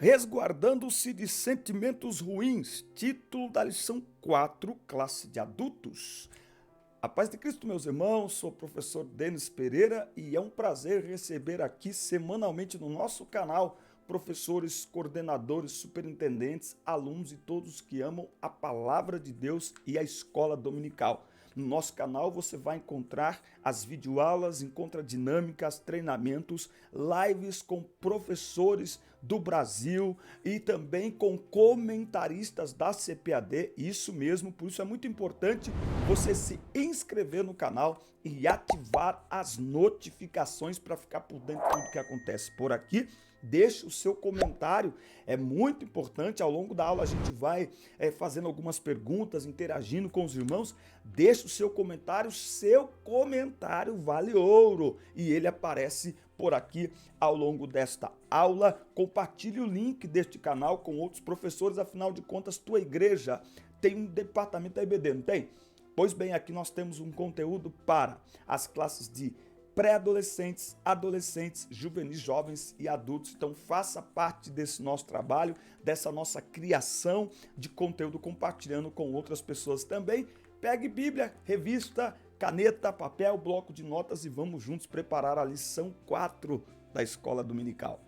Resguardando-se de sentimentos ruins, título da lição 4, classe de adultos. A paz de Cristo, meus irmãos, sou o professor Denis Pereira e é um prazer receber aqui semanalmente no nosso canal professores, coordenadores, superintendentes, alunos e todos que amam a palavra de Deus e a escola dominical. No nosso canal você vai encontrar as videoaulas, encontra dinâmicas, treinamentos, lives com professores do Brasil e também com comentaristas da CPAD, isso mesmo, por isso é muito importante você se inscrever no canal e ativar as notificações para ficar por dentro de tudo que acontece por aqui. Deixe o seu comentário, é muito importante. Ao longo da aula a gente vai fazendo algumas perguntas, interagindo com os irmãos. Deixe o seu comentário vale ouro e ele aparece por aqui ao longo desta aula. Compartilhe o link deste canal com outros professores, afinal de contas, tua igreja tem um departamento da EBD, não tem? Pois bem, aqui nós temos um conteúdo para as classes de pré-adolescentes, adolescentes, juvenis, jovens e adultos. Então faça parte desse nosso trabalho, dessa nossa criação de conteúdo, compartilhando com outras pessoas também. Pegue Bíblia, revista, caneta, papel, bloco de notas e vamos juntos preparar a lição 4 da Escola Dominical.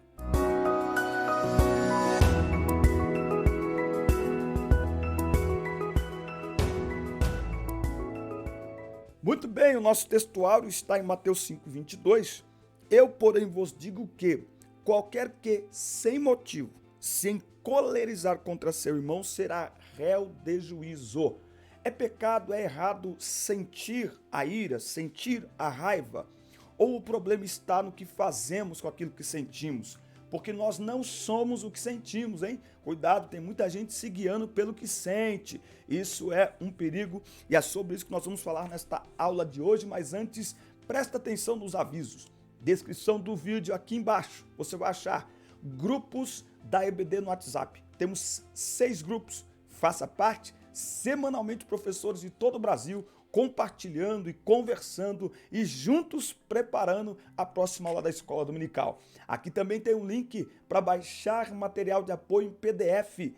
Muito bem, o nosso textuário está em Mateus 5:22. Eu, porém, vos digo que qualquer que, sem motivo, se encolerizar contra seu irmão, será réu de juízo. É pecado, é errado sentir a ira, sentir a raiva? Ou o problema está no que fazemos com aquilo que sentimos? Porque nós não somos o que sentimos, hein? Cuidado, tem muita gente se guiando pelo que sente. Isso é um perigo e é sobre isso que nós vamos falar nesta aula de hoje. Mas antes, presta atenção nos avisos. Descrição do vídeo aqui embaixo. Você vai achar grupos da EBD no WhatsApp. Temos 6 grupos. Faça parte. Semanalmente, professores de todo o Brasil compartilhando e conversando e juntos preparando a próxima aula da Escola Dominical. Aqui também tem um link para baixar material de apoio em PDF,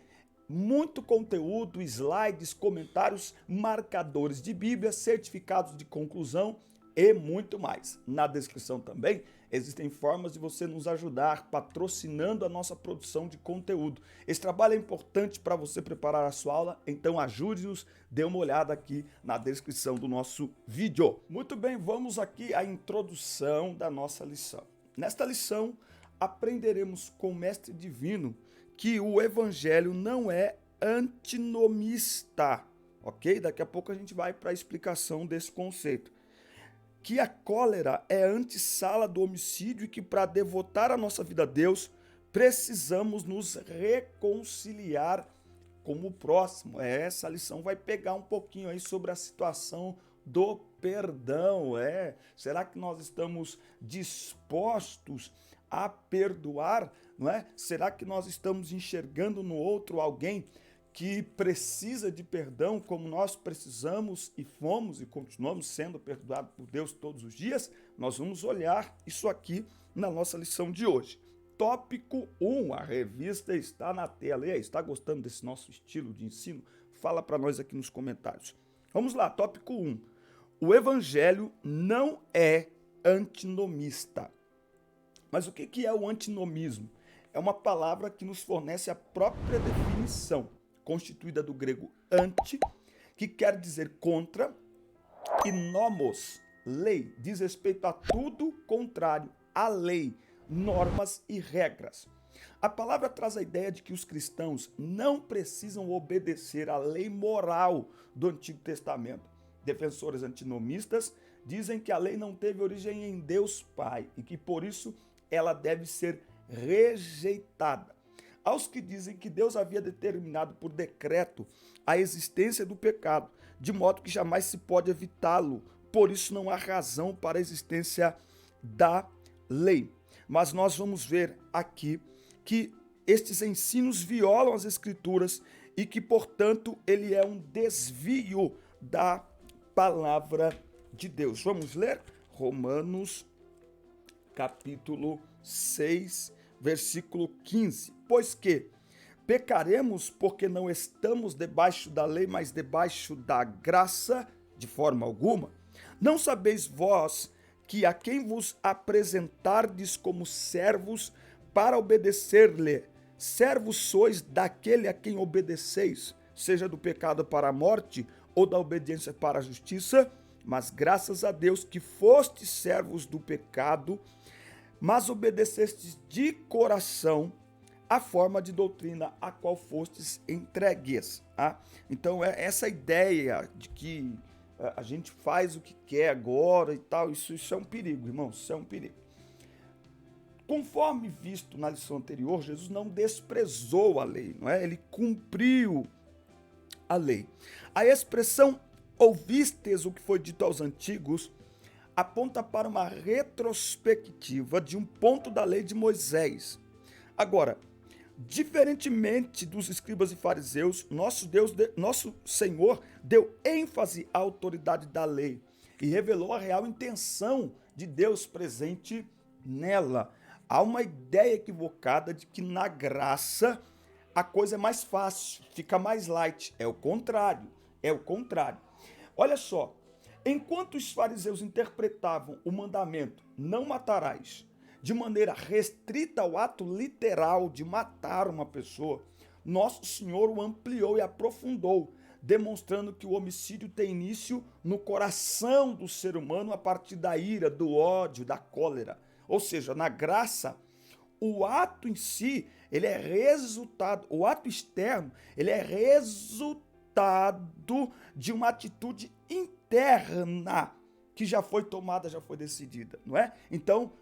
muito conteúdo, slides, comentários, marcadores de Bíblia, certificados de conclusão e muito mais. Na descrição também existem formas de você nos ajudar patrocinando a nossa produção de conteúdo. Esse trabalho é importante para você preparar a sua aula, então ajude-nos, dê uma olhada aqui na descrição do nosso vídeo. Muito bem, vamos aqui à introdução da nossa lição. Nesta lição, aprenderemos com o Mestre Divino que o Evangelho não é antinomista, ok? Daqui a pouco a gente vai para a explicação desse conceito. Que a cólera é a antessala do homicídio e que para devotar a nossa vida a Deus, precisamos nos reconciliar com o próximo. Essa lição vai pegar um pouquinho aí sobre a situação do perdão. Será que nós estamos dispostos a perdoar? Não é? Será que nós estamos enxergando no outro alguém que precisa de perdão como nós precisamos e fomos e continuamos sendo perdoados por Deus todos os dias? Nós vamos olhar isso aqui na nossa lição de hoje. Tópico 1, a revista está na tela. E aí, está gostando desse nosso estilo de ensino? Fala para nós aqui nos comentários. Vamos lá, tópico 1. O Evangelho não é antinomista. Mas o que é o antinomismo? É uma palavra que nos fornece a própria definição, constituída do grego anti, que quer dizer contra, e nomos, lei, diz respeito a tudo contrário à lei, normas e regras. A palavra traz a ideia de que os cristãos não precisam obedecer à lei moral do Antigo Testamento. Defensores antinomistas dizem que a lei não teve origem em Deus Pai e que por isso ela deve ser rejeitada. Aos que dizem que Deus havia determinado por decreto a existência do pecado, de modo que jamais se pode evitá-lo, por isso não há razão para a existência da lei. Mas nós vamos ver aqui que estes ensinos violam as Escrituras e que, portanto, ele é um desvio da palavra de Deus. Vamos ler Romanos capítulo 6, versículo 15. pois que pecaremos porque não estamos debaixo da lei, mas debaixo da graça, de forma alguma. Não sabeis vós que a quem vos apresentardes como servos para obedecer-lhe, servos sois daquele a quem obedeceis, seja do pecado para a morte ou da obediência para a justiça? Mas graças a Deus que fostes servos do pecado, mas obedecestes de coração a forma de doutrina a qual fostes entregues. Tá? Então é essa ideia de que a gente faz o que quer agora e tal, isso é um perigo, irmãos, isso é um perigo. Conforme visto na lição anterior, Jesus não desprezou a lei, não é? Ele cumpriu a lei. A expressão ouvistes o que foi dito aos antigos aponta para uma retrospectiva de um ponto da lei de Moisés. Agora, diferentemente dos escribas e fariseus, nosso Senhor deu ênfase à autoridade da lei e revelou a real intenção de Deus presente nela. Há uma ideia equivocada de que na graça a coisa é mais fácil, fica mais light. É o contrário, é o contrário. Olha só, enquanto os fariseus interpretavam o mandamento não matarás de maneira restrita ao ato literal de matar uma pessoa, nosso Senhor o ampliou e aprofundou, demonstrando que o homicídio tem início no coração do ser humano a partir da ira, do ódio, da cólera. Ou seja, na graça, o ato em si, ele é resultado, o ato externo, ele é resultado de uma atitude interna que já foi tomada, já foi decidida, não é? Então,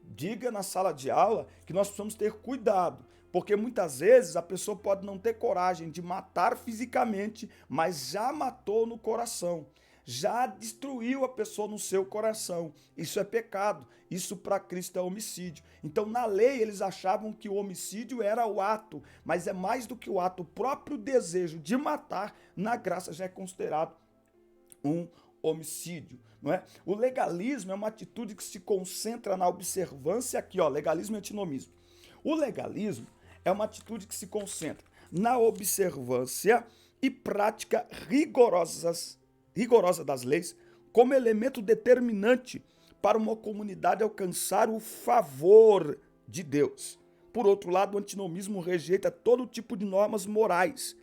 diga na sala de aula que nós precisamos ter cuidado, porque muitas vezes a pessoa pode não ter coragem de matar fisicamente, mas já matou no coração, já destruiu a pessoa no seu coração. Isso é pecado, isso para Cristo é homicídio. Então na lei eles achavam que o homicídio era o ato, mas é mais do que o ato, o próprio desejo de matar, na graça já é considerado um homicídio, não é? O legalismo é uma atitude que se concentra na observância aqui, ó, legalismo e antinomismo. O legalismo é uma atitude que se concentra na observância e prática rigorosa das leis como elemento determinante para uma comunidade alcançar o favor de Deus. Por outro lado, o antinomismo rejeita todo tipo de normas morais,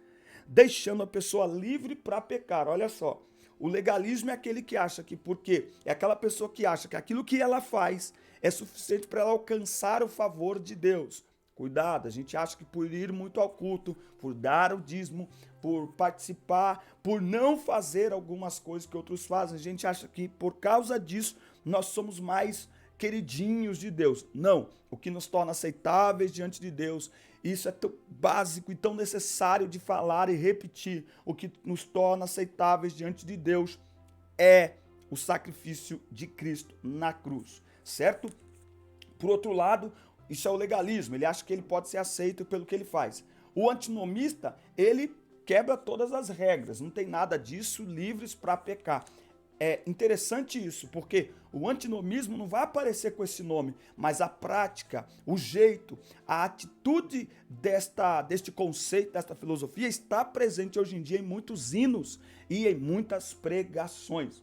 deixando a pessoa livre para pecar. Olha só, o legalismo é aquele que acha que, porque é aquela pessoa que acha que aquilo que ela faz é suficiente para ela alcançar o favor de Deus. Cuidado, a gente acha que por ir muito ao culto, por dar o dízimo, por participar, por não fazer algumas coisas que outros fazem, a gente acha que por causa disso nós somos mais queridinhos de Deus. Não, o que nos torna aceitáveis diante de Deus, isso é tão básico e tão necessário de falar e repetir. O que nos torna aceitáveis diante de Deus é o sacrifício de Cristo na cruz, certo? Por outro lado, isso é o legalismo, ele acha que ele pode ser aceito pelo que ele faz. O antinomista, ele quebra todas as regras, não tem nada disso, livres para pecar. É interessante isso, porque o antinomismo não vai aparecer com esse nome, mas a prática, o jeito, a atitude deste conceito, desta filosofia está presente hoje em dia em muitos hinos e em muitas pregações.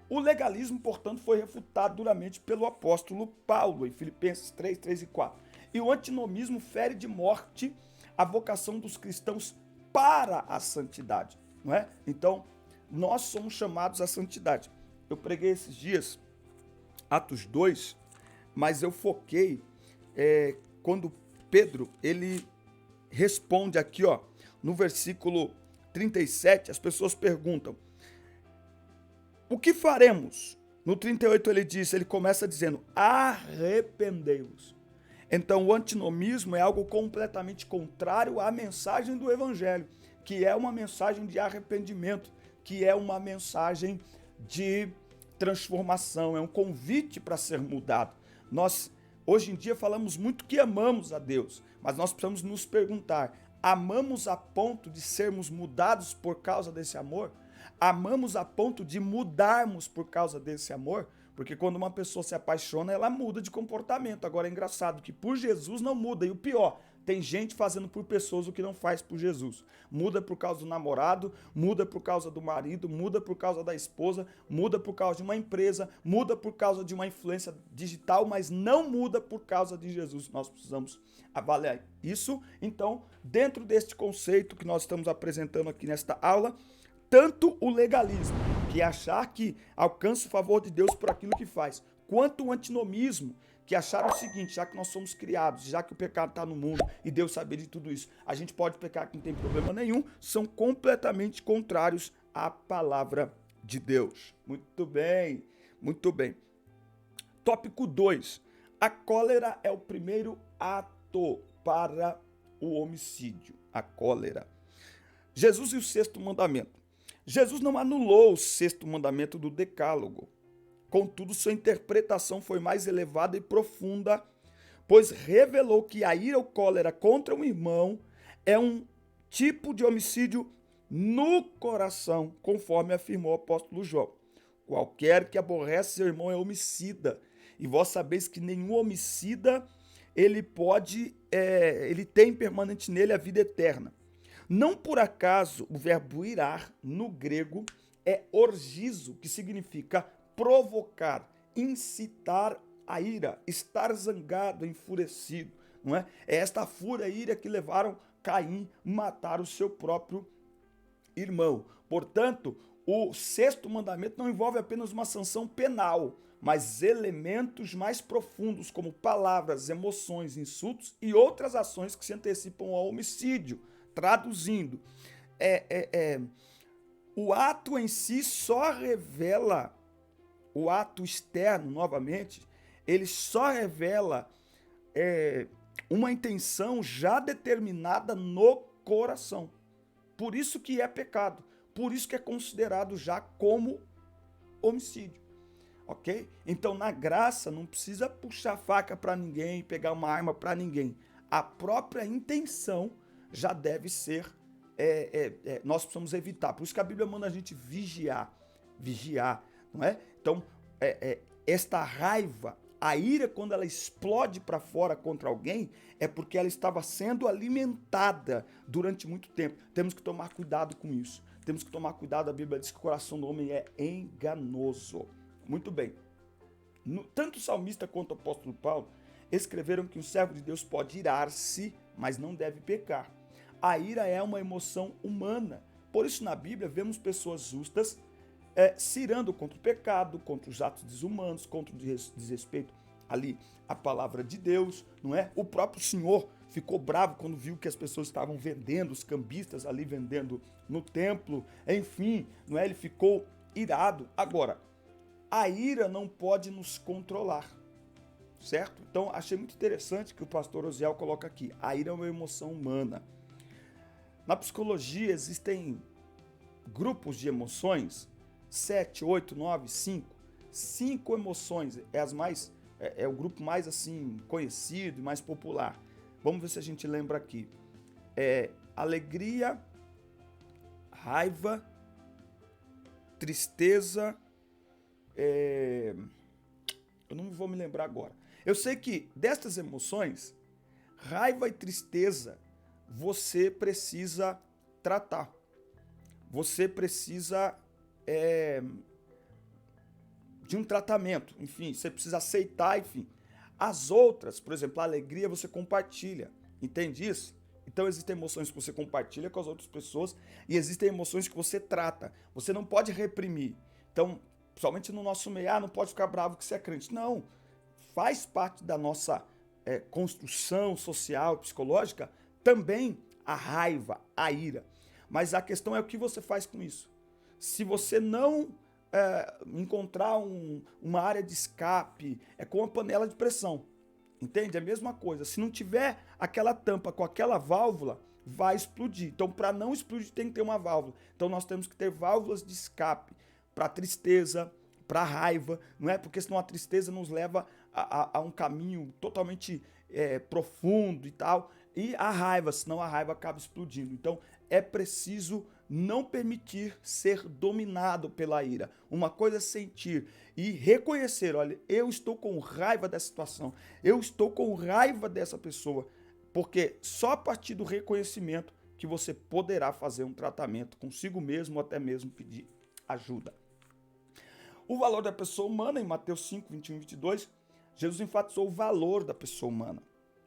O legalismo, portanto, foi refutado duramente pelo apóstolo Paulo, em Filipenses 3, 3 e 4. E o antinomismo fere de morte a vocação dos cristãos para a santidade, não é? Então, nós somos chamados à santidade. Eu preguei esses dias, Atos 2, mas eu foquei quando Pedro, ele responde aqui, ó, no versículo 37, as pessoas perguntam, o que faremos? No 38 ele começa dizendo, arrependei-vos. Então o antinomismo é algo completamente contrário à mensagem do evangelho, que é uma mensagem de arrependimento, que é uma mensagem de transformação, é um convite para ser mudado. Nós, hoje em dia, falamos muito que amamos a Deus, mas nós precisamos nos perguntar, amamos a ponto de sermos mudados por causa desse amor? Amamos a ponto de mudarmos por causa desse amor? Porque quando uma pessoa se apaixona, ela muda de comportamento. Agora é engraçado que por Jesus não muda. E o pior, Tem gente fazendo por pessoas o que não faz por Jesus. Muda por causa do namorado, muda por causa do marido, muda por causa da esposa, muda por causa de uma empresa, muda por causa de uma influência digital, mas não muda por causa de Jesus. Nós precisamos avaliar isso. Então, dentro deste conceito que nós estamos apresentando aqui nesta aula, tanto o legalismo, que é achar que alcança o favor de Deus por aquilo que faz, quanto o antinomismo, que acharam o seguinte: já que nós somos criados, já que o pecado está no mundo e Deus sabia de tudo isso, a gente pode pecar que não tem problema nenhum, são completamente contrários à palavra de Deus. Muito bem, muito bem. Tópico 2. A cólera é o primeiro ato para o homicídio. A cólera. Jesus e o sexto mandamento. Jesus não anulou o sexto mandamento do Decálogo. Contudo, sua interpretação foi mais elevada e profunda, pois revelou que a ira ou cólera contra um irmão é um tipo de homicídio no coração, conforme afirmou o apóstolo João. Qualquer que aborrece seu irmão é homicida, e vós sabeis que nenhum homicida ele tem permanente nele a vida eterna. Não por acaso o verbo irar no grego é orgizo, que significa provocar, incitar a ira, estar zangado, enfurecido, não é? É esta fúria e ira que levaram Caim a matar o seu próprio irmão. Portanto, o sexto mandamento não envolve apenas uma sanção penal, mas elementos mais profundos, como palavras, emoções, insultos e outras ações que se antecipam ao homicídio. Traduzindo, o ato em si só revela, o ato externo, novamente, ele só revela uma intenção já determinada no coração. Por isso que é pecado, por isso que é considerado já como homicídio, ok? Então, na graça, não precisa puxar faca para ninguém, pegar uma arma para ninguém. A própria intenção já deve ser, nós precisamos evitar. Por isso que a Bíblia manda a gente vigiar, não é? Então, esta raiva, a ira, quando ela explode para fora contra alguém, é porque ela estava sendo alimentada durante muito tempo. Temos que tomar cuidado com isso. Temos que tomar cuidado, a Bíblia diz que o coração do homem é enganoso. Muito bem. Tanto o salmista quanto o apóstolo Paulo escreveram que o servo de Deus pode irar-se, mas não deve pecar. A ira é uma emoção humana. Por isso, na Bíblia, vemos pessoas justas se irando contra o pecado, contra os atos desumanos, contra o desrespeito ali à palavra de Deus, não é? O próprio Senhor ficou bravo quando viu que as pessoas estavam vendendo, os cambistas ali vendendo no templo, enfim, não é? Ele ficou irado. Agora, a ira não pode nos controlar, certo? Então, achei muito interessante que o pastor Osiel coloca aqui: a ira é uma emoção humana. Na psicologia existem grupos de emoções, 7, 8, 9, 5. 5 emoções é o grupo mais assim conhecido e mais popular. Vamos ver se a gente lembra aqui. Alegria, raiva, tristeza, eu não vou me lembrar agora. Eu sei que destas emoções, raiva e tristeza, você precisa tratar. Você precisa de um tratamento, enfim, você precisa aceitar, enfim. As outras, por exemplo, a alegria você compartilha, entende isso? Então existem emoções que você compartilha com as outras pessoas e existem emoções que você trata. Você não pode reprimir. Então, principalmente no nosso meio, não pode ficar bravo que você é crente. Não, faz parte da nossa construção social, psicológica, também a raiva, a ira. Mas a questão é o que você faz com isso. Se você não encontrar uma área de escape, é como uma panela de pressão, entende? É a mesma coisa. Se não tiver aquela tampa com aquela válvula, vai explodir. Então, para não explodir, tem que ter uma válvula. Então, nós temos que ter válvulas de escape para tristeza, para raiva, não é? Porque senão a tristeza nos leva a um caminho totalmente profundo e tal. E a raiva, senão a raiva acaba explodindo. Então, é preciso não permitir ser dominado pela ira. Uma coisa é sentir e reconhecer: olha, eu estou com raiva dessa situação, eu estou com raiva dessa pessoa. Porque só a partir do reconhecimento que você poderá fazer um tratamento consigo mesmo ou até mesmo pedir ajuda. O valor da pessoa humana, em Mateus 5, 21 e 22, Jesus enfatizou o valor da pessoa humana.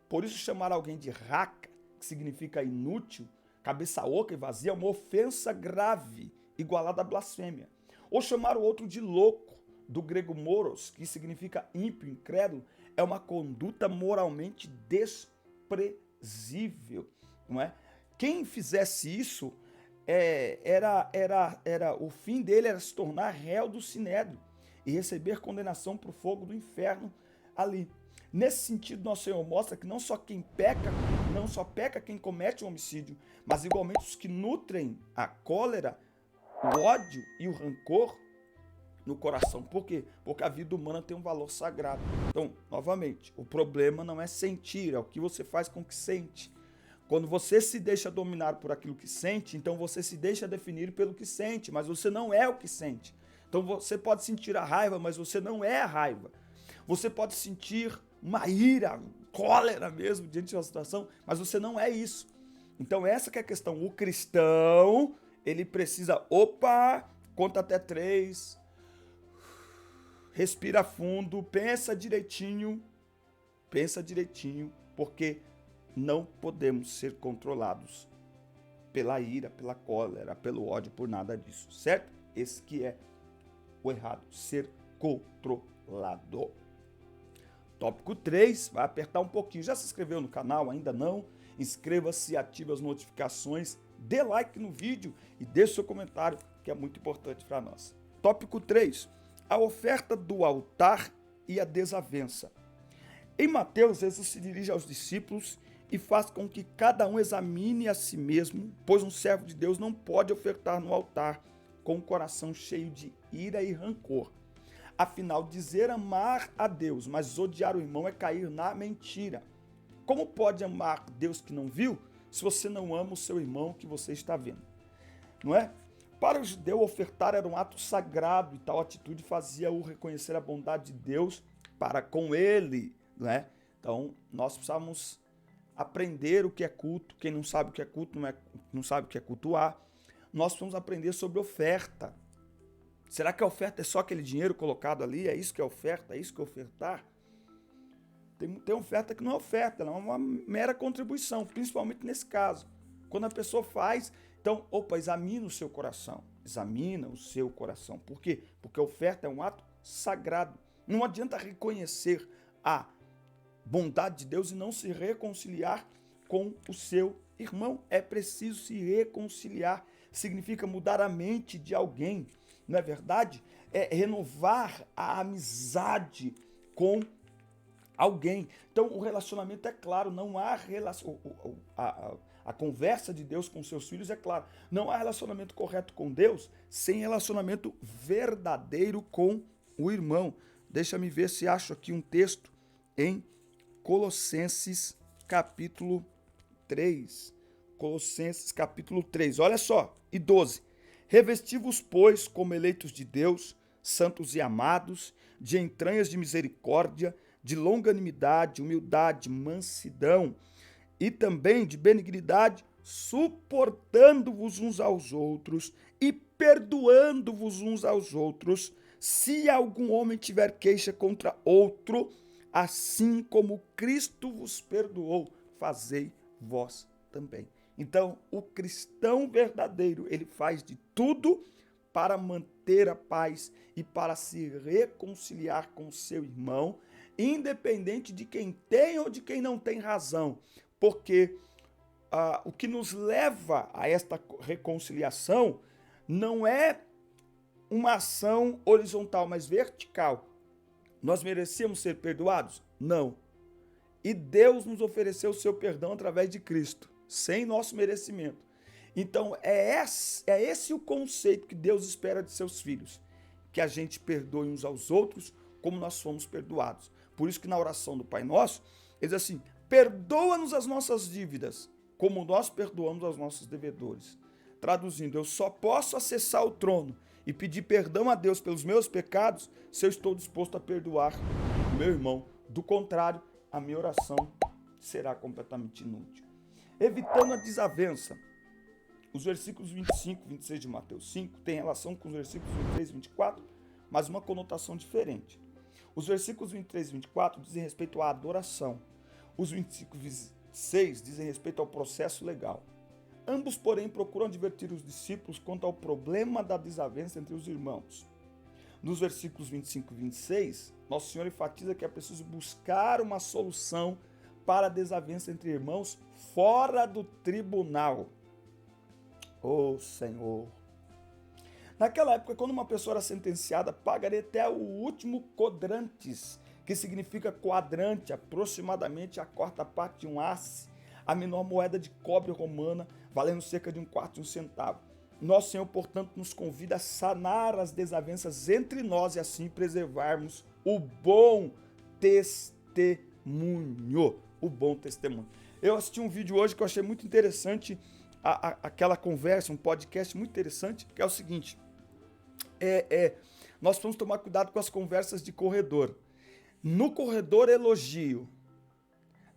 Por isso, chamar alguém de raca, que significa inútil, cabeça oca e vazia, é uma ofensa grave, igualada à blasfêmia. Ou chamar o outro de louco, do grego moros, que significa ímpio, incrédulo, é uma conduta moralmente desprezível, não é? Quem fizesse isso, o fim dele era se tornar réu do sinédrio e receber condenação para o fogo do inferno ali. Nesse sentido, nosso Senhor mostra que não só peca quem comete o homicídio, mas igualmente os que nutrem a cólera, o ódio e o rancor no coração. Por quê? Porque a vida humana tem um valor sagrado. Então, novamente, o problema não é sentir, é o que você faz com o que sente. Quando você se deixa dominar por aquilo que sente, então você se deixa definir pelo que sente, mas você não é o que sente. Então você pode sentir a raiva, mas você não é a raiva. Você pode sentir uma ira, cólera mesmo diante de uma situação, mas você não é isso. Então essa que é a questão. O cristão, ele precisa, conta até 3, respira fundo, pensa direitinho, porque não podemos ser controlados pela ira, pela cólera, pelo ódio, por nada disso, certo? Esse que é o errado, ser controlado. Tópico 3, vai apertar um pouquinho. Já se inscreveu no canal? Ainda não? Inscreva-se, ative as notificações, dê like no vídeo e deixe seu comentário, que é muito importante para nós. Tópico 3, a oferta do altar e a desavença. Em Mateus, Jesus se dirige aos discípulos e faz com que cada um examine a si mesmo, pois um servo de Deus não pode ofertar no altar com o coração cheio de ira e rancor. Afinal, dizer amar a Deus, mas odiar o irmão é cair na mentira. Como pode amar Deus que não viu, se você não ama o seu irmão que você está vendo? Não é? Para o judeu, ofertar era um ato sagrado e tal atitude fazia-o reconhecer a bondade de Deus para com ele, não é? Então, nós precisamos aprender o que é culto. Quem não sabe o que é culto, não sabe o que é cultuar. Nós precisamos aprender sobre oferta. Será que a oferta é só aquele dinheiro colocado ali? É isso que é oferta? É isso que é ofertar? Tem oferta que não é oferta, ela é uma mera contribuição, principalmente nesse caso. Quando a pessoa faz, então, examina o seu coração. Examina o seu coração. Por quê? Porque a oferta é um ato sagrado. Não adianta reconhecer a bondade de Deus e não se reconciliar com o seu irmão. É preciso se reconciliar. Significa mudar a mente de alguém. Não é verdade? É renovar a amizade com alguém. Então, o relacionamento é claro, não há a conversa de Deus com seus filhos é clara. Não há relacionamento correto com Deus sem relacionamento verdadeiro com o irmão. Deixa-me ver se acho aqui um texto em Colossenses capítulo 3. Colossenses capítulo 3, olha só, e 12. Revesti-vos, pois, como eleitos de Deus, santos e amados, de entranhas de misericórdia, de longanimidade, humildade, mansidão e também de benignidade, suportando-vos uns aos outros e perdoando-vos uns aos outros, se algum homem tiver queixa contra outro, assim como Cristo vos perdoou, fazei vós também. Então, o cristão verdadeiro, ele faz de tudo para manter a paz e para se reconciliar com seu irmão, independente de quem tem ou de quem não tem razão. Porque o que nos leva a esta reconciliação não é uma ação horizontal, mas vertical. Nós merecemos ser perdoados? Não. E Deus nos ofereceu o seu perdão através de Cristo, sem nosso merecimento. Então, é esse o conceito que Deus espera de seus filhos, que a gente perdoe uns aos outros como nós fomos perdoados. Por isso que na oração do Pai Nosso, ele diz assim, perdoa-nos as nossas dívidas, como nós perdoamos aos nossos devedores. Traduzindo, eu só posso acessar o trono e pedir perdão a Deus pelos meus pecados se eu estou disposto a perdoar o meu irmão. Do contrário, a minha oração será completamente inútil. Evitando a desavença. Os versículos 25 e 26 de Mateus 5 têm relação com os versículos 23 e 24, mas uma conotação diferente. Os versículos 23 e 24 dizem respeito à adoração. Os 25 e 26 dizem respeito ao processo legal. Ambos, porém, procuram advertir os discípulos quanto ao problema da desavença entre os irmãos. Nos versículos 25 e 26, Nosso Senhor enfatiza que é preciso buscar uma solução para a desavença entre irmãos fora do tribunal. Oh, Senhor! Naquela época, quando uma pessoa era sentenciada, pagaria até o último quadrantes, que significa quadrante, aproximadamente a quarta parte de um asse, a menor moeda de cobre romana, valendo cerca de 1/4 de um centavo. Nosso Senhor, portanto, nos convida a sanar as desavenças entre nós e assim preservarmos o bom testemunho. O bom testemunho. Eu assisti um vídeo hoje que eu achei muito interessante, aquela conversa, um podcast muito interessante, que é o seguinte: nós precisamos tomar cuidado com as conversas de corredor. No corredor, elogio.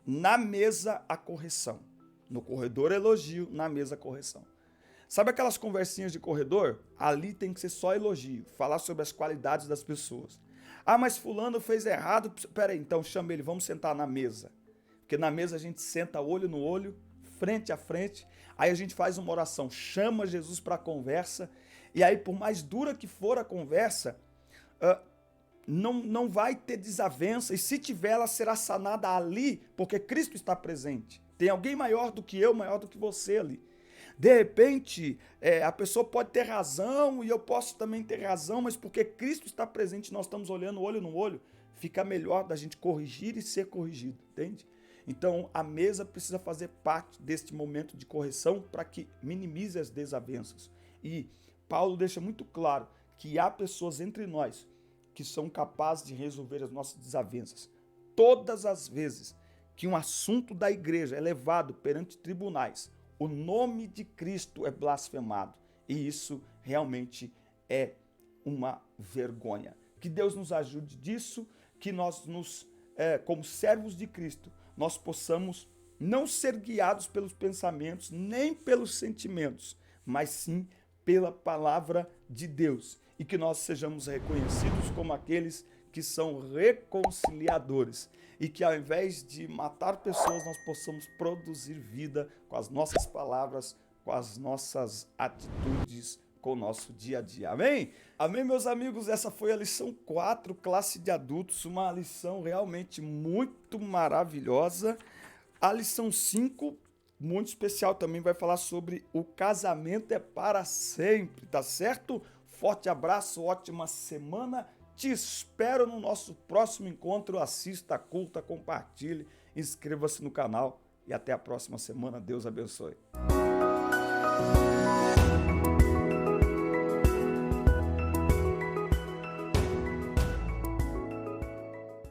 Na mesa, a correção. No corredor, elogio. Na mesa, a correção. Sabe aquelas conversinhas de corredor? Ali tem que ser só elogio. Falar sobre as qualidades das pessoas. Ah, mas fulano fez errado. Peraí, então chama ele, vamos sentar na mesa. Porque na mesa a gente senta olho no olho, frente a frente. Aí a gente faz uma oração, chama Jesus para a conversa. E aí, por mais dura que for a conversa, não vai ter desavença, e se tiver, ela será sanada ali, porque Cristo está presente. Tem alguém maior do que eu, maior do que você ali. De repente, a pessoa pode ter razão, e eu posso também ter razão, mas porque Cristo está presente, nós estamos olhando olho no olho, fica melhor da gente corrigir e ser corrigido, entende? Então, a mesa precisa fazer parte deste momento de correção para que minimize as desavenças. E Paulo deixa muito claro que há pessoas entre nós que são capazes de resolver as nossas desavenças. Todas as vezes que um assunto da igreja é levado perante tribunais, o nome de Cristo é blasfemado. E isso realmente é uma vergonha. Que Deus nos ajude disso, que nós como servos de Cristo, nós possamos não ser guiados pelos pensamentos, nem pelos sentimentos, mas sim pela palavra de Deus. E que nós sejamos reconhecidos como aqueles que são reconciliadores. E que ao invés de matar pessoas, nós possamos produzir vida com as nossas palavras, com as nossas atitudes, com o nosso dia a dia. Amém? Amém, meus amigos? Essa foi a lição 4, classe de adultos, uma lição realmente muito maravilhosa. A lição 5, muito especial, também vai falar sobre o casamento é para sempre, tá certo? Forte abraço, ótima semana. Te espero no nosso próximo encontro. Assista, curta, compartilhe, inscreva-se no canal e até a próxima semana. Deus abençoe.